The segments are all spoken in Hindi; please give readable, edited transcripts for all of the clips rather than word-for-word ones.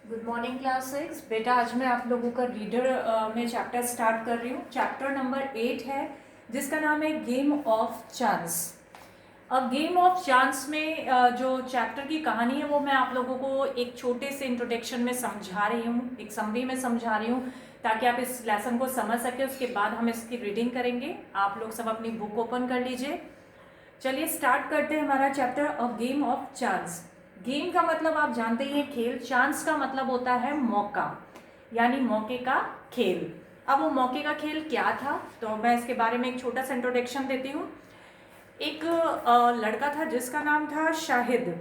Good morning class 6। बेटा आज मैं आप लोगों का रीडर में चैप्टर स्टार्ट कर रही हूँ। चैप्टर नंबर 8 है जिसका नाम है गेम ऑफ चांस। अब गेम ऑफ चांस में जो चैप्टर की कहानी है वो मैं आप लोगों को एक छोटे से इंट्रोडक्शन में समझा रही हूँ, एक समरी में समझा रही हूँ ताकि आप इस लेसन को समझ सके। उसके बाद हम इसकी रीडिंग करेंगे। आप लोग सब अपनी बुक ओपन कर लीजिए। चलिए स्टार्ट करते हैं हमारा chapter of game of chance. Game का मतलब आप जानते ही हैं खेल। चांस का मतलब होता है मौका, यानी मौके का खेल। अब वो मौके का खेल क्या था तो मैं इसके बारे में एक छोटा सा इंट्रोडक्शन देती हूँ। एक लड़का था जिसका नाम था शाहिद।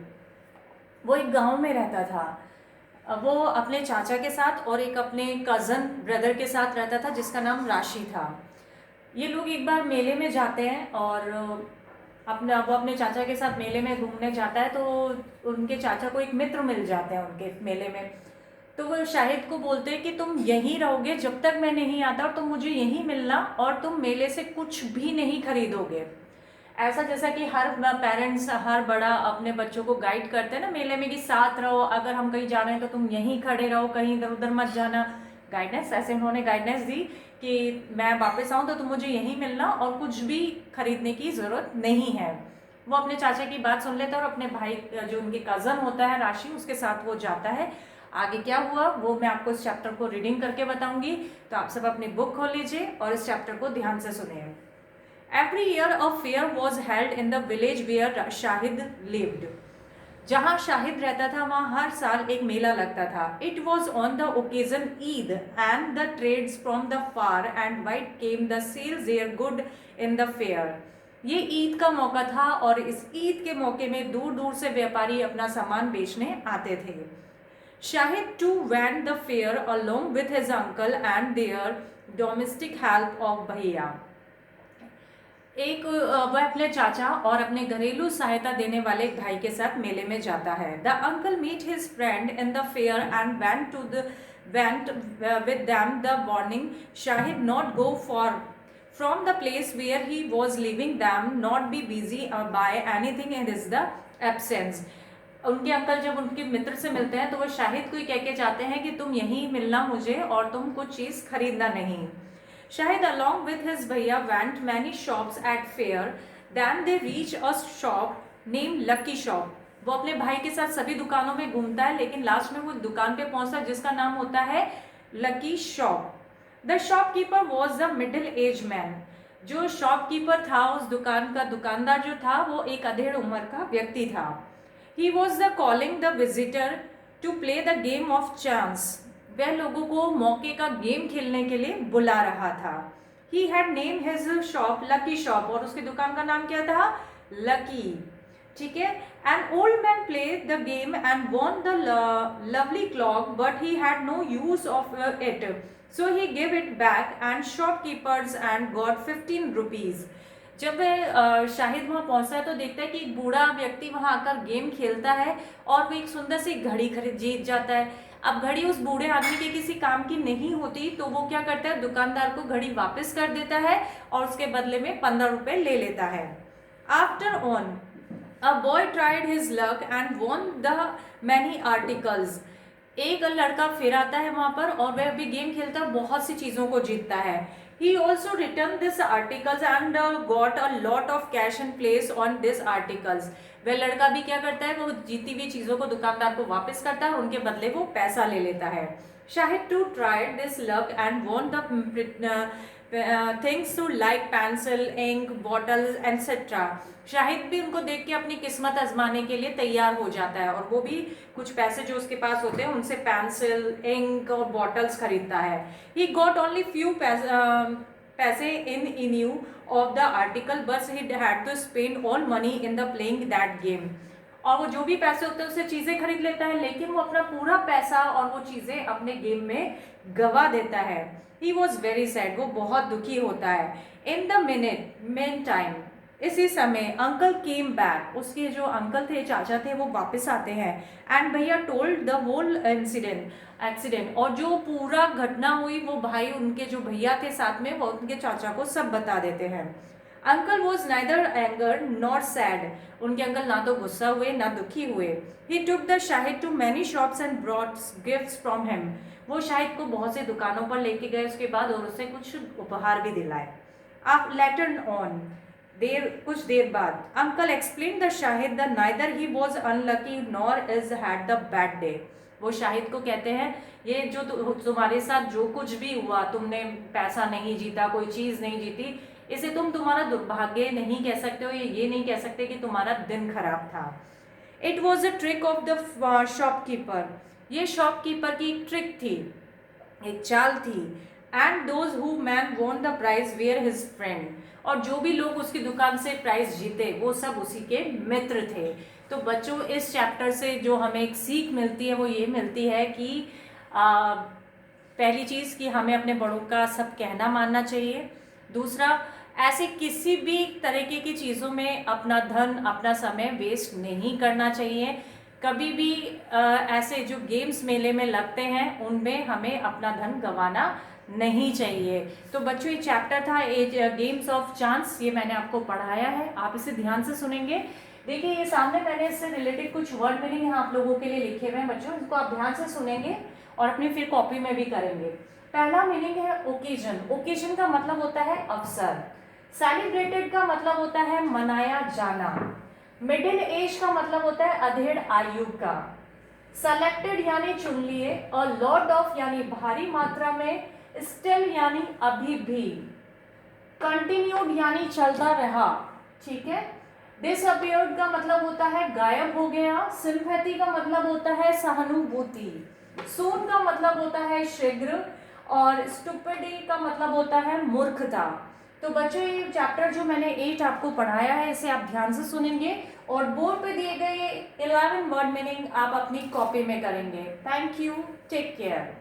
वो एक गांव में रहता था। वो अपने चाचा के साथ और एक अपने कज़न ब्रदर के साथ रहता था जिसका नाम राशि था। ये लोग एक बार मेले में जाते हैं और वो अपने चाचा के साथ मेले में घूमने जाता है तो उनके चाचा को एक मित्र मिल जाते हैं उनके मेले में। तो वो शाहिद को बोलते हैं कि तुम यहीं रहोगे जब तक मैं नहीं आता और तुम मुझे यहीं मिलना और तुम मेले से कुछ भी नहीं खरीदोगे। ऐसा जैसा कि हर पेरेंट्स हर बड़ा अपने बच्चों को गाइड करते हैं ना मेले में कि साथ रहो, अगर हम कहीं जा रहे हैं तो तुम यहीं खड़े रहो, कहीं इधर उधर मत जाना। गाइडेंस ऐसे उन्होंने गाइडेंस दी कि मैं वापस आऊँ तो तुम मुझे यहीं मिलना और कुछ भी खरीदने की ज़रूरत नहीं है। वो अपने चाचा की बात सुन लेता है और अपने भाई जो उनके कज़न होता है राशि उसके साथ वो जाता है। आगे क्या हुआ वो मैं आपको इस चैप्टर को रीडिंग करके बताऊंगी। तो आप सब अपनी बुक खोल लीजिए और इस चैप्टर को ध्यान से सुनिए। Every year a fair was held in the village where Shahid lived. जहाँ शाहिद रहता था वहाँ हर साल एक मेला लगता था। It was on the occasion Eid and the trades from the far and wide came the sales their good in the fair. ये ईद का मौका था और इस ईद के मौके में दूर दूर से व्यापारी अपना सामान बेचने आते थे। Shahid too went the fair along with his uncle and their domestic help of भैया। वह अपने चाचा और अपने घरेलू सहायता देने वाले एक भाई के साथ मेले में जाता है। The uncle meet his friend in the fair and went with them the warning should not go for from the place where he was living them not be busy by anything in is the absence. उनके अंकल जब उनके मित्र से मिलते हैं तो वो शाहिद को ही कह के जाते हैं कि तुम यहीं मिलना मुझे और तुम कुछ चीज़ खरीदना नहीं। Shahid along with his bhaiya went many shops at fair. Then they reached a shop named Lucky Shop. वो अपने भाई के साथ सभी दुकानों में घूमता है लेकिन लास्ट में वो दुकान पे पहुंचता है जिसका नाम होता है lucky shop. The shopkeeper was the middle age man. जो शॉपकीपर था उस दुकान का दुकानदार जो था वो एक अधेड़ उम्र का व्यक्ति था। He was the calling the visitor to play the game of chance. वह लोगों को मौके का गेम खेलने के लिए बुला रहा था। He had name his shop lucky shop और उसकी दुकान का नाम क्या था? लकी। ठीक है। An old man play the game and won the lovely clock but he had no use of it so he give it back and shopkeepers and got 15 rupees. जब वह शाहिद वहाँ पहुंचता है तो देखता है कि एक बूढ़ा व्यक्ति वहाँ आकर गेम खेलता है और वो एक सुंदर सी घड़ी खरीद जीत जाता है। अब घड़ी उस बूढ़े आदमी के किसी काम की नहीं होती तो वो क्या करता है दुकानदार को घड़ी वापस कर देता है और उसके बदले में 15 रुपए ले लेता है। After on a boy tried his luck and won the many articles. एक लड़का फिर आता है वहां पर और वह भी गेम खेलता है, बहुत सी चीजों को जीतता है। He also returned this articles and got a lot of cash and place on this articles. वह लड़का भी क्या करता है वो जीती हुई चीजों को दुकानदार को वापस करता है और उनके बदले वो पैसा ले लेता है। Shahid too tried this luck and won the things to like pencil, ink, bottles, etc. Shahid भी उनको देख के अपनी किस्मत आजमाने के लिए तैयार हो जाता है और वो भी कुछ पैसे जो उसके पास होते हैं उनसे पेंसिल, इंक और बॉटल्स खरीदता है। ही गॉट ओनली फ्यू पैसे in view of the article बस he had to spend all money in the playing that game. और वो जो भी पैसे होते हैं उससे चीज़ें खरीद लेता है लेकिन वो अपना पूरा पैसा और वो चीज़ें अपने गेम में गवा देता है। ही वॉज वेरी सैड, वो बहुत दुखी होता है। इन द मेन टाइम इसी समय अंकल केम बैक, उसके जो अंकल थे चाचा थे वो वापस आते हैं। एंड भैया टोल्ड द होल एक्सीडेंट और जो पूरा घटना हुई वो भाई उनके जो भैया थे साथ में वो उनके चाचा को सब बता देते हैं। Uncle was neither anger nor sad, उनके अंकल ना तो गुस्सा हुए ना दुखी हुए। He took the Shahid to many shops and brought gifts from him, वो शाहिद को बहुत से दुकानों पर लेके गए उसके बाद और उसे कुछ उपहार भी दिलाए। आप लेटर ऑन, कुछ देर बाद, uncle explain the Shahid the neither he was unlucky nor is had the bad day, वो शाहिद को कहते हैं ये जो तुम्हारे साथ जो कुछ भी हुआ, तुमने पैसा नहीं जीता, कोई चीज नहीं जीती, इसे तुम तुम्हारा दुर्भाग्य नहीं कह सकते हो, ये नहीं कह सकते कि तुम्हारा दिन खराब था। It was a trick of the shopkeeper, ये शॉपकीपर की ट्रिक थी, एक चाल थी। And those who man won the prize were his friend, और जो भी लोग उसकी दुकान से प्राइज जीते वो सब उसी के मित्र थे। तो बच्चों इस चैप्टर से जो हमें एक सीख मिलती है वो ये मिलती है कि पहली चीज़ कि हमें अपने बड़ों का सब कहना मानना चाहिए। दूसरा, ऐसे किसी भी तरीके की चीज़ों में अपना धन अपना समय वेस्ट नहीं करना चाहिए। कभी भी ऐसे जो गेम्स मेले में लगते हैं उनमें हमें अपना धन गंवाना नहीं चाहिए। तो बच्चों ये चैप्टर था एज गेम्स ऑफ चांस, ये मैंने आपको पढ़ाया है, आप इसे ध्यान से सुनेंगे। देखिए ये सामने मैंने इससे रिलेटेड कुछ वर्ड मीनिंग यहाँ आप लोगों के लिए लिखे हुए हैं बच्चों, इसको आप ध्यान से सुनेंगे और अपनी फिर कॉपी में भी करेंगे। पहला मीनिंग है ओकेजन, ओकेजन का मतलब होता है अवसर। सेलिब्रेटेड का मतलब होता है मनाया जाना। मिडिल एज का मतलब होता है अधेड़ आयु का। सेलेक्टेड यानी चुन लिए, अ लॉट ऑफ यानी भारी मात्रा में, स्टिल यानी अभी भी, कंटिन्यूड यानी चलता रहा, ठीक है। डिसअपियर्ड का मतलब होता है गायब हो गया। सिंपैथी का मतलब होता है सहानुभूति। सून का मतलब होता है शीघ्र, और स्टुपिडी का मतलब होता है मूर्खता। तो बच्चों ये चैप्टर जो मैंने 8 आपको पढ़ाया है इसे आप ध्यान से सुनेंगे और बोर्ड पे दिए गए 11 वर्ड मीनिंग आप अपनी कॉपी में करेंगे। Thank you, take care.